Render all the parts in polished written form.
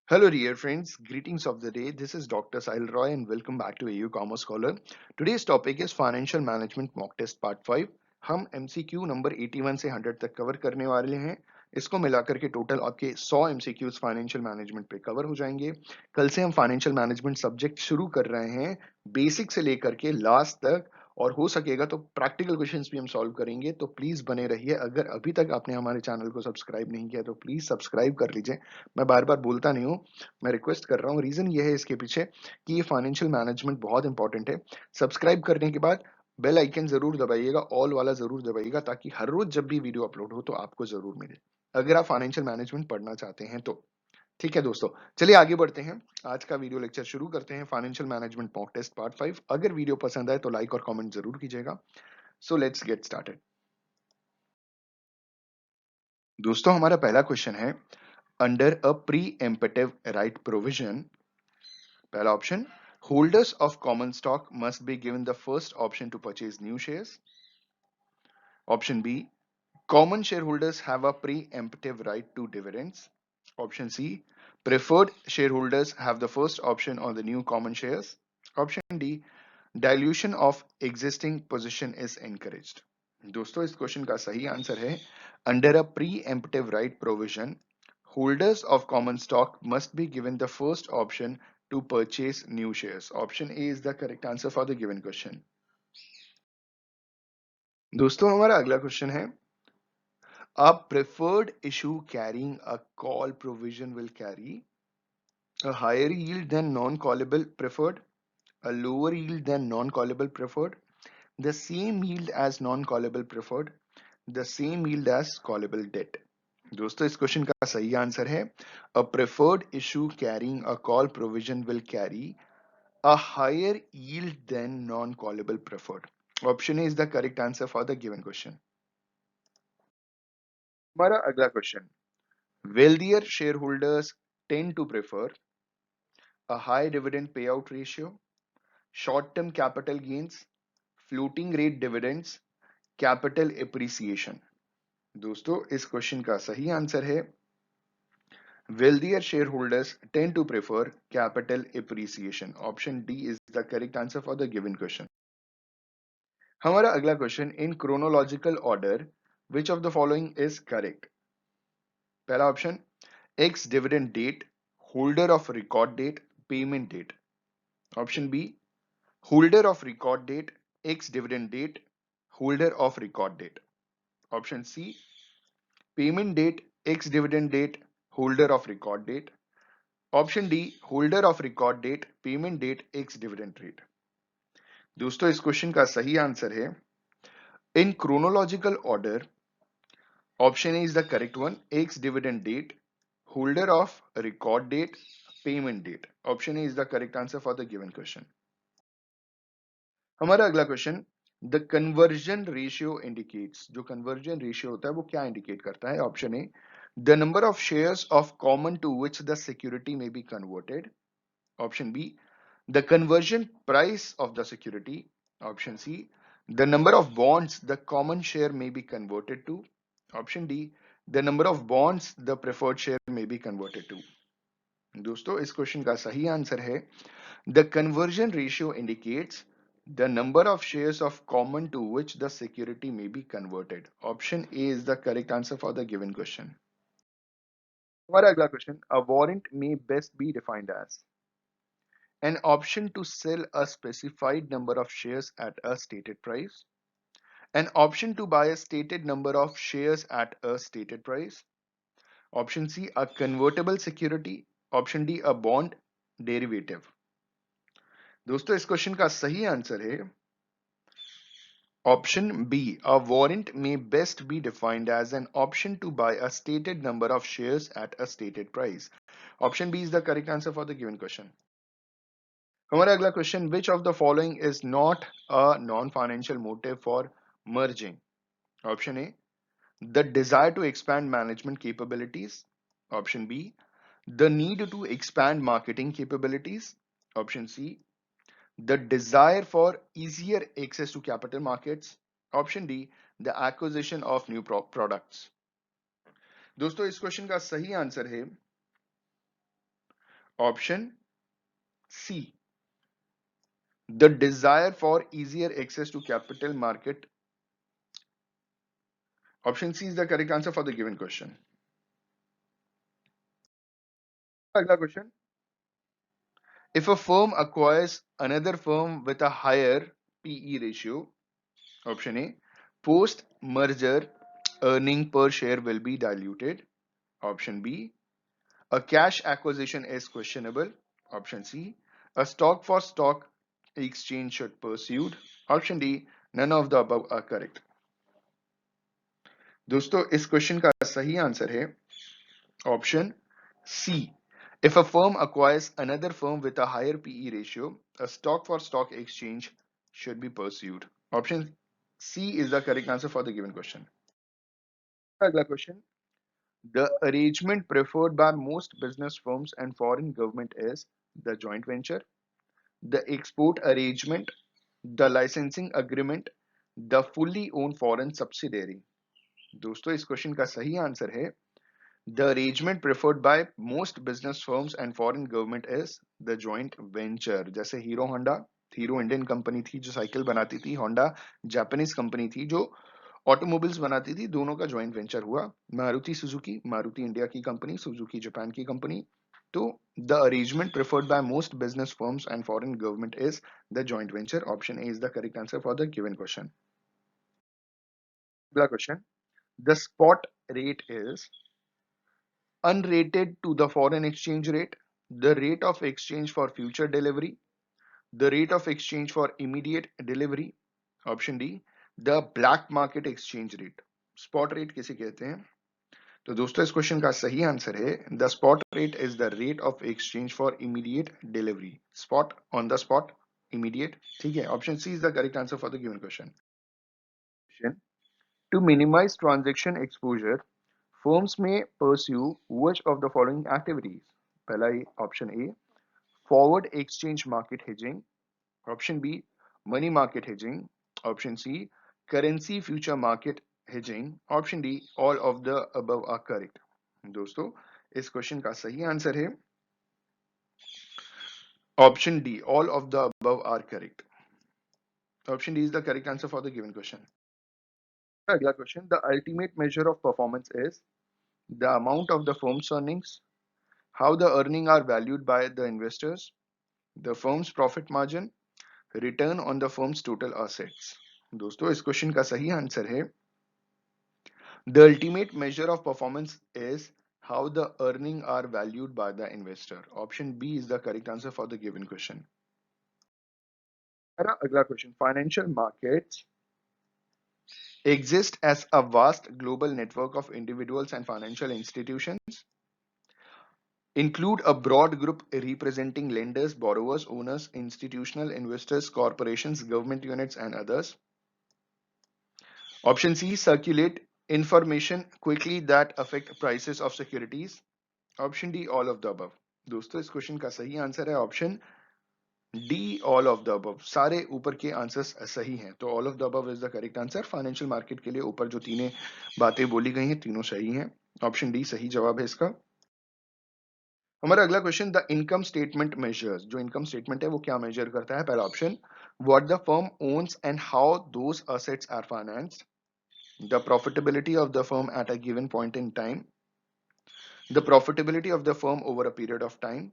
Hello, dear friends. Greetings of the day. This is Dr. Sahil Roy, and welcome back to AU Commerce Scholar. Today's topic is Financial Management Mock Test Part 5. हम MCQ number 81 से 100 तक cover करने वाले हैं. इसको मिलाकर के total आपके 100 MCQs फाइनेंशियल मैनेजमेंट पे कवर हो जाएंगे. कल से हम फाइनेंशियल मैनेजमेंट सब्जेक्ट शुरू कर रहे हैं, बेसिक से लेकर के लास्ट तक, और हो सकेगा तो प्रैक्टिकल क्वेश्चंस भी हम सॉल्व करेंगे. तो प्लीज बने रहिए. अगर अभी तक आपने हमारे चैनल को सब्सक्राइब नहीं किया तो प्लीज सब्सक्राइब कर लीजिए. मैं बार बार बोलता नहीं हूँ, मैं रिक्वेस्ट कर रहा हूँ. रीजन ये है इसके पीछे कि ये फाइनेंशियल मैनेजमेंट बहुत इंपॉर्टेंट है. सब्सक्राइब करने के बाद बेल आइकन जरूर दबाइएगा, ऑल वाला जरूर दबाइएगा, ताकि हर रोज जब भी वीडियो अपलोड हो तो आपको जरूर मिले, अगर आप फाइनेंशियल मैनेजमेंट पढ़ना चाहते हैं तो. ठीक है दोस्तों, चलिए आगे बढ़ते हैं. आज का वीडियो लेक्चर शुरू करते हैं. Financial management mock test part 5. अगर वीडियो पसंद आए तो लाइक और कमेंट जरूर कीजिएगा. So let's get started. दोस्तों, हमारा पहला क्वेश्चन है, under a preemptive right provision. पहला option, holders of common stock must be given the first option to purchase new shares. Option B, common shareholders have a preemptive right to dividends. Option C, preferred shareholders have the first option on the new common shares. Option D, dilution of existing position is encouraged. दोस्तों, इस question का सही answer है, under a preemptive right provision, holders of common stock must be given the first option to purchase new shares. Option A is the correct answer for the given question. दोस्तों, हमारा अगला question है, a preferred issue carrying a call provision will carry a higher yield than non-callable preferred, a lower yield than non-callable preferred, the same yield as non-callable preferred, the same yield as callable debt. दोस्तों, इस question का सही answer है, a preferred issue carrying a call provision will carry a higher yield than non-callable preferred. Option A is the correct answer for the given question. हमारा अगला question, wealthier shareholders tend to prefer a high dividend payout ratio, short-term capital gains, floating rate dividends, capital appreciation. दोस्तों, इस question का सही answer है, wealthier shareholders tend to prefer capital appreciation. Option D is the correct answer for the given question. हमारा अगला question, in chronological order which of the following is correct? पहला option, X dividend date, holder of record date, payment date. Option B, holder of record date, X dividend date, holder of record date. Option C, payment date, X dividend date, holder of record date. Option D, holder of record date, payment date, X dividend rate. दोस्तों, इस question का सही answer है, इन chronological order, option A is the correct one, X dividend date, holder of record date, payment date. Option A is the correct answer for the given question. हमारा अगला question, the conversion ratio indicates. जो conversion ratio होता है वो क्या indicate करता है? Option A, the number of shares of common to which the security may be converted. Option B, the conversion price of the security. Option C, the number of bonds the common share may be converted to. Option D, the number of bonds the preferred share may be converted to. दोस्तों, इस question का सही answer है, the conversion ratio indicates the number of shares of common to which the security may be converted. Option A is the correct answer for the given question. हमारा अगला question, a warrant may best be defined as an option to sell a specified number of shares at a stated price, an option to buy a stated number of shares at a stated price. Option C, a convertible security. Option D, a bond derivative. दोस्तों, इस question का सही answer है option B. A warrant may best be defined as an option to buy a stated number of shares at a stated price. Option B is the correct answer for the given question. हमारा अगला question, which of the following is not a non-financial motive for merging? Option A, the desire to expand management capabilities. Option B, the need to expand marketing capabilities. Option C, the desire for easier access to capital markets. Option D, the acquisition of new products. दोस्तों, इस question का सही answer है Option C, the desire for easier access to capital market. Option C is the correct answer for the given question. अगला question. If a firm acquires another firm with a higher PE ratio, option A, post merger earning per share will be diluted. Option B, a cash acquisition is questionable. Option C, a stock for stock exchange should pursued. Option D, none of the above are correct. दोस्तों इस question का सही answer है option C. If a firm acquires another firm with a higher PE ratio, a stock for stock exchange should be pursued. Option C is the correct answer for the given question. अगला question. The arrangement preferred by most business firms and foreign government is the joint venture, the export arrangement, the licensing agreement, the fully owned foreign subsidiary. दोस्तों इस question का सही answer है the arrangement preferred by most business firms and foreign government is the joint venture. जैसे hero Indian company थी जो cycle बनाती थी, होंडा जापानीज कंपनी थी जो ऑटोमोबाइल्स बनाती थी, दोनों का ज्वाइंट वेंचर हुआ. मारुति इंडिया की कंपनी, सुजुकी जापान की कंपनी. तो the arrangement preferred by most business firms and foreign government is the joint venture. Option A is the correct answer for the given question. अगला question. The spot rate is unrated to the foreign exchange rate, the rate of exchange for future delivery, the rate of exchange for immediate delivery. Option D, the black market exchange rate. Spot rate किसे कहते हैं? तो दोस्तों इस question का सही answer है the spot rate is the rate of exchange for immediate delivery. Spot, on the spot, immediate. ठीक है, option C is the correct answer for the given question. To minimize transaction exposure, firms may pursue which of the following activities? पहला option A, forward exchange market hedging. Option B, money market hedging. Option C, currency future market hedging. Option D, all of the above are correct. दोस्तों इस question का सही answer है option D, all of the above are correct. Option D is the correct answer for the given question. अगला question. The ultimate measure of performance is the amount of the firm's earnings, how the earnings are valued by the investors, the firm's profit margin, return on the firm's total assets. दोस्तों इस question का सही answer है the ultimate measure of performance is how the earnings are valued by the investor. Option B is the correct answer for the given question. अगला question. Financial markets exist as a vast global network of individuals and financial institutions, include a broad group representing lenders, borrowers, owners, institutional investors, corporations, government units, and others. Option C, circulate information quickly that affect prices of securities. Option D, all of the above. दोस्तों इस question का सही answer है option D, all of the above. सारे ऊपर के answers सही हैं, तो all of the above is the correct answer. Financial market के लिए ऊपर जो तीनों बातें बोली गई हैं तीनों सही हैं. ऑप्शन डी सही जवाब है इसका. हमारा अगला question. The income statement measures, जो इनकम स्टेटमेंट है वो क्या मेजर करता है? पहला option, what the firm owns and how those assets are financed, the profitability of the firm at a given point in time, the profitability of the firm over a period of time.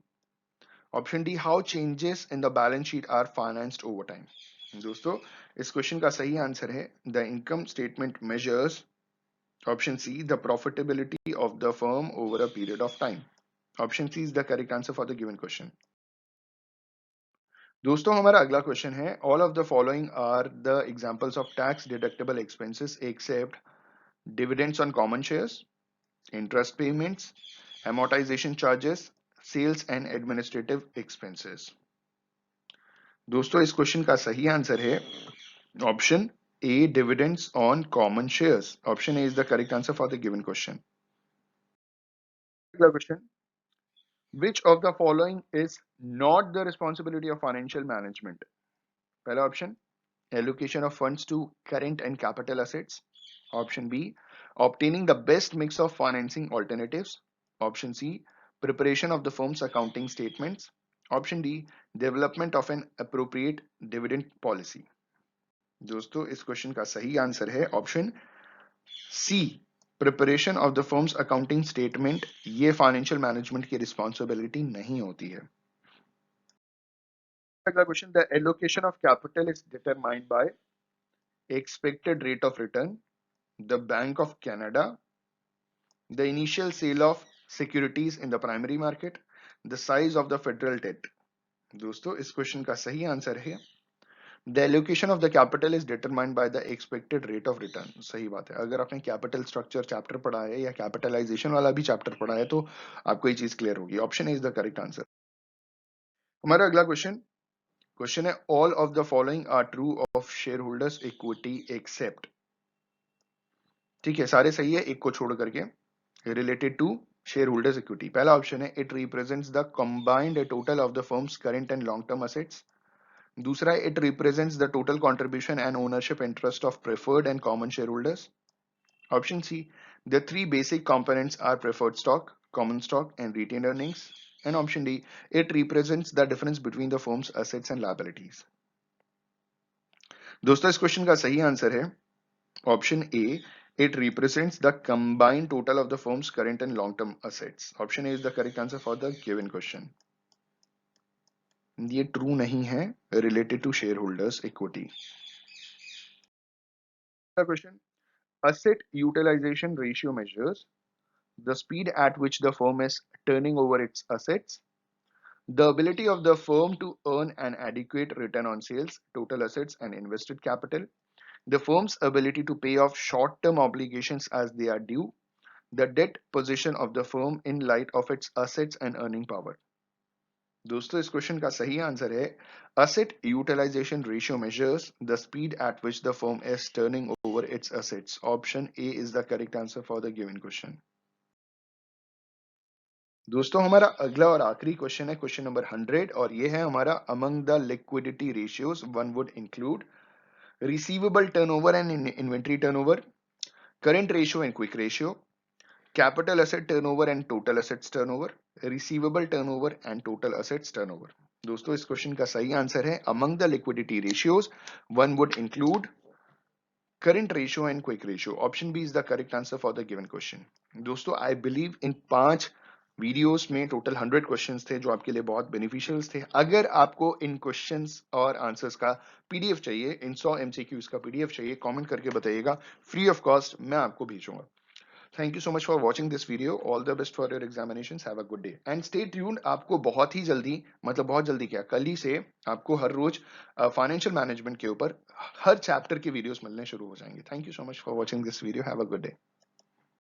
Option D, how changes in the balance sheet are financed over time. दोस्तों इस question का सही answer है the income statement measures, option C, the profitability of the firm over a period of time. Option C is the correct answer for the given question. दोस्तों हमारा अगला question है. All of the following are the examples of tax deductible expenses except dividends on common shares, interest payments, amortization charges, sales and administrative expenses. दोस्तों इस question का सही answer है option A, dividends on common shares. Option A is the correct answer for the given question. अगला question. Which of the following is not the responsibility of financial management? पहला option, allocation of funds to current and capital assets. Option B, obtaining the best mix of financing alternatives. Option C, preparation of the firm's accounting statements. Option D, development of an appropriate dividend policy. दोस्तों इस question का सही answer है option C, preparation of the firm's accounting statement. ये financial management की responsibility नहीं होती है। अगला question, the allocation of capital is determined by expected rate of return, the Bank of Canada, the initial sale of securities in the primary market, the size of the federal debt। दोस्तों इस question का सही answer है the allocation of the capital is determined by the expected rate of return. सही बात है, अगर आपने कैपिटल स्ट्रक्चर चैप्टर पढ़ा है या कैपिटलाइजेशन वाला भी चैप्टर पढ़ा है तो आपको ये चीज क्लियर होगी। Option is the correct answer. हमारा अगला क्वेश्चन है all of the following are true of shareholders equity except. ठीक है, सारे सही है एक को छोड़ करके। Related to shareholders equity, पहला ऑप्शन है it represents the combined total of the firm's current and long term assets. दूसरा, it represents the total contribution and ownership interest of preferred and common shareholders. Option C, the three basic components are preferred stock, common stock and retained earnings. And option D, it represents the difference between the firm's assets and liabilities. दोस्तों इस question का सही answer है option A, it represents the combined total of the firm's current and long-term assets. Option A is the correct answer for the given question. ये true नहीं है related to shareholders equity. Question: asset utilization ratio measures the speed at which the firm is turning over its assets, the ability of the firm to earn an adequate return on sales, total assets and invested capital, the firm's ability to pay off short-term obligations as they are due, the debt position of the firm in light of its assets and earning power। दोस्तों इस question का सही answer है asset utilization ratio measures the speed at which the firm is turning over its assets। Option A is the correct answer for the given question। दोस्तों हमारा अगला और आखिरी क्वेश्चन है क्वेश्चन नंबर 100 और ये है हमारा among the liquidity ratios one would include receivable turnover and inventory turnover, current ratio and quick ratio, capital asset turnover and total assets turnover, receivable turnover and total assets turnover। दोस्तों इस question का सही answer है among the liquidity ratios one would include current ratio and quick ratio। Option B is the correct answer for the given question. दोस्तों I believe in 5 videos में total 100 questions थे जो आपके लिए बहुत बेनिफिशियल थे। अगर आपको इन क्वेश्चंस और आंसर्स का पीडीएफ चाहिए, इन 100 एमसीक्यूज का पीडीएफ चाहिए, कमेंट करके बताइएगा, फ्री ऑफ कॉस्ट मैं आपको भेजूंगा। Thank you so much for watching this video. All the best for your examinations. Have a good day and stay tuned। आपको बहुत ही जल्दी, मतलब बहुत जल्दी क्या, कल ही से आपको हर रोज फाइनेंशियल मैनेजमेंट के ऊपर हर चैप्टर के वीडियोस मिलने शुरू हो जाएंगे। Thank you so much for watching this video. Have a good day।